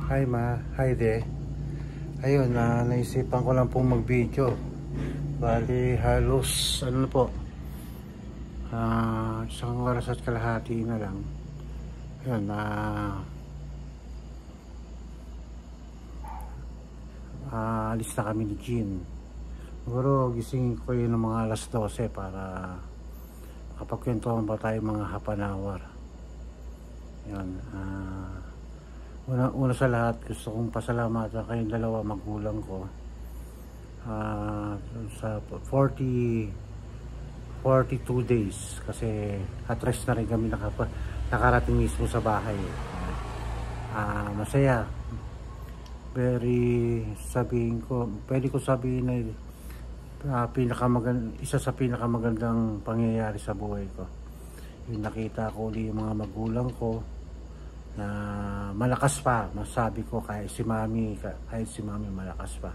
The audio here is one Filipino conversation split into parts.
Hi ma, hi de. Ayun, naisipan ko lang pong mag-video. Bali halos ano na po, isang oras at kalahati na lang. Ayun, alis na kami ni Jean. Siguro gisingin ko yun ng mga alas 12 para makapagkwentuhan pa tayo mga hapanawar. Ayun, una sa lahat gusto kong pasalamatan kayong dalawa magulang ko sa 42 days kasi at rest na rin kami nakarating mismo sa bahay. Masaya, pwede ko sabihin na isa sa pinakamagandang pangyayari sa buhay ko yung nakita ko ulit yung mga magulang ko na malakas pa. Masabi ko kahit si mami malakas pa.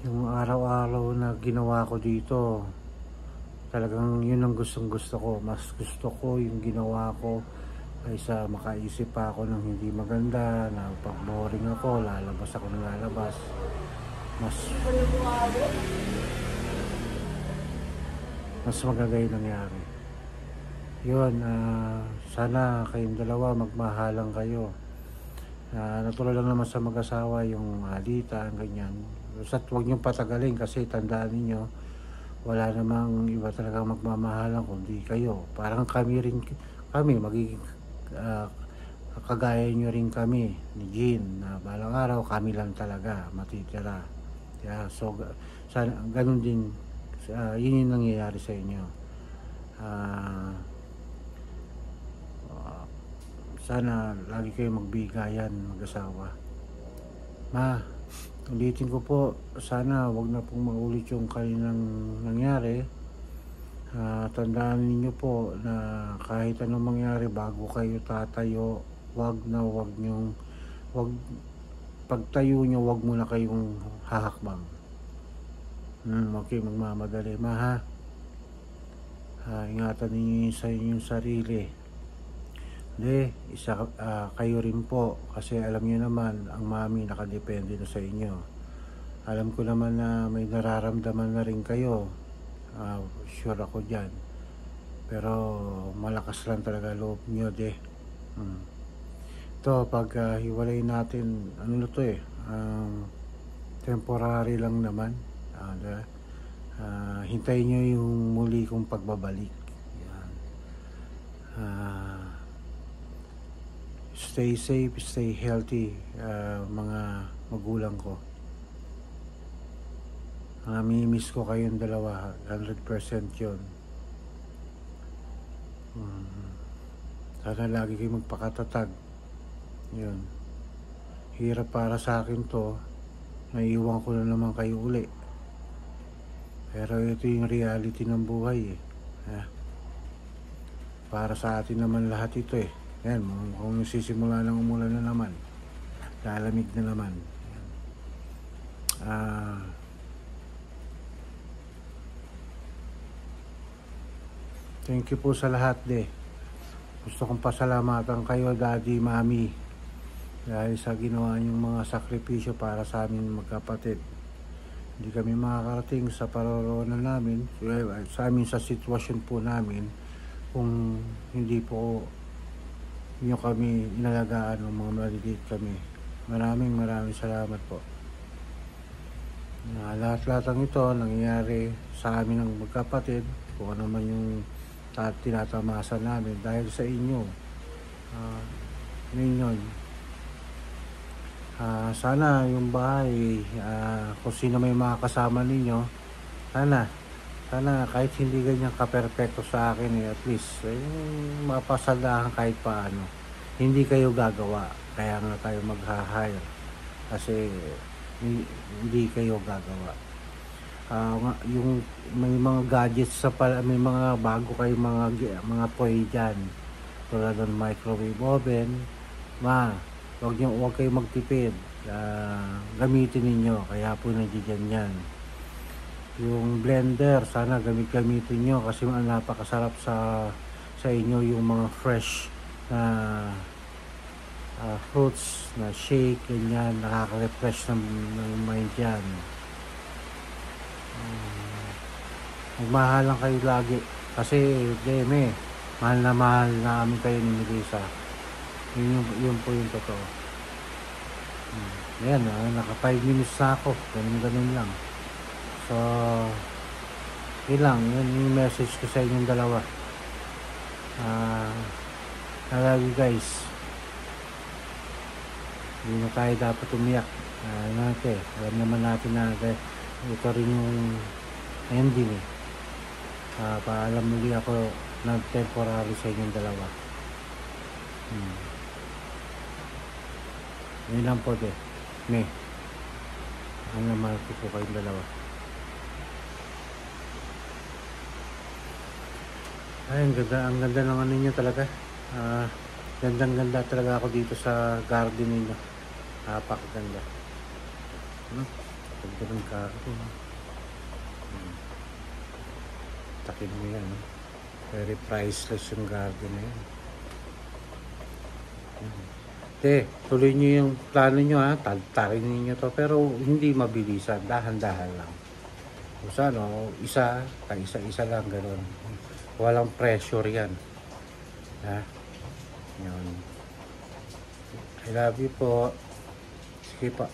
Yung araw-araw na ginawa ko dito, talagang yun ang gustong gusto ko. Mas gusto ko yung ginawa ko kaysa makaisip pa ako ng hindi maganda, na pag boring ako lalabas ako ng lalabas. Mas magagay nangyari yun. Sana kayong dalawa magmahalang kayo. Natural lang naman sa mag-asawa yung alitan, ganyan. Basta't huwag niyong patagalin kasi tandaan niyo wala namang iba talaga magmamahalan kundi kayo. Parang kami magiging kagaya nyo rin kami ni Jean na balang araw kami lang talaga matitira. So sana ganun din, yun yung nangyayari sa inyo. Sana lagi kayo magbigayan mag-asawa. Ma, ulitin ko po, sana wag na pong maulit yung kaninang nangyari. Tandaan ninyo po na kahit anong mangyari bago kayo tatayo, pagtayo nyo wag muna kayong hahakbang. Huwag kayong magmamadali, ma ha. Ingatan ninyo sa inyong sarili. Kayo rin po kasi alam niyo naman ang mami nakadepende na sa inyo. Alam ko naman na may nararamdaman na rin kayo, sure ako dyan, pero malakas lang talaga loob nyo ito pag hiwalay natin, ano na to temporary lang naman. Hintayin nyo yung muli kong pagbabalik. Stay safe, stay healthy, mga magulang ko. Namimiss ko kayong dalawa, 100% yun. Sana lagi kayo magpakatatag. Yun. Hirap para sa akin to, naiiwan ko na naman kayo uli. Pero ito yung reality ng buhay para sa atin naman lahat ito Yan, kung sisimula ng umulan na naman, lalamig na naman. Thank you po sa lahat Gusto kong pasalamatan kayo, daddy, mami, dahil sa ginawa niyong mga sakripisyo para sa amin magkapatid. Hindi kami makakarating sa paroroonan namin, sa sitwasyon po namin, kung hindi po nyo kami inalagaan ng mga maliliit kami. Maraming salamat po. Lahat-lahat ng ito nangyayari sa amin ng magkapatid, kung ano man yung tinatamasa namin dahil sa inyo. Sana yung bahay, kung sino may mga kasama ninyo, sana kahit hindi ganyan ka-perfecto sa akin at least mapasadahan kahit paano. Hindi kayo gagawa, kaya nga tayo mag-hire kasi hindi kayo gagawa. Yung may mga gadgets may mga bago kayo mga toy dyan tulad ng microwave oven, huwag kayo magtipid, gamitin ninyo, kaya po nandiyan yan. Yung blender, sana gamitin nyo kasi napakasarap sa inyo yung mga fresh na fruits na shake, ganyan, nakaka-refresh ng mind yan. Magmahalan kayo lagi kasi deme, mahal namin kayo ni Melissa. Yun po yung totoo. Ayan, naka 5 minutes na ako, ganun lang. So yun lang, yun yung message ko sa inyong dalawa. I love you guys. Hindi na tayo dapat umiyak. Alam naman natin na ito rin yung ending eh. Paalam muli ako ng temporary sa inyong dalawa. Yun lang po de. Ang naman po kayong dalawa. Ay, ang ganda ng ano nyo talaga. Ganda talaga ako dito sa garden ninyo. Napakaganda. Ganda ng garden. Takin mo yan. Very priceless yung garden na yan. Tuloy nyo yung plano nyo ha. Tarin ninyo to. Pero hindi mabilisan. Dahan-dahan lang. Kung saan, isa lang gano'n. Walang pressure yan. Ha? Yun. I love you po. Sige pa.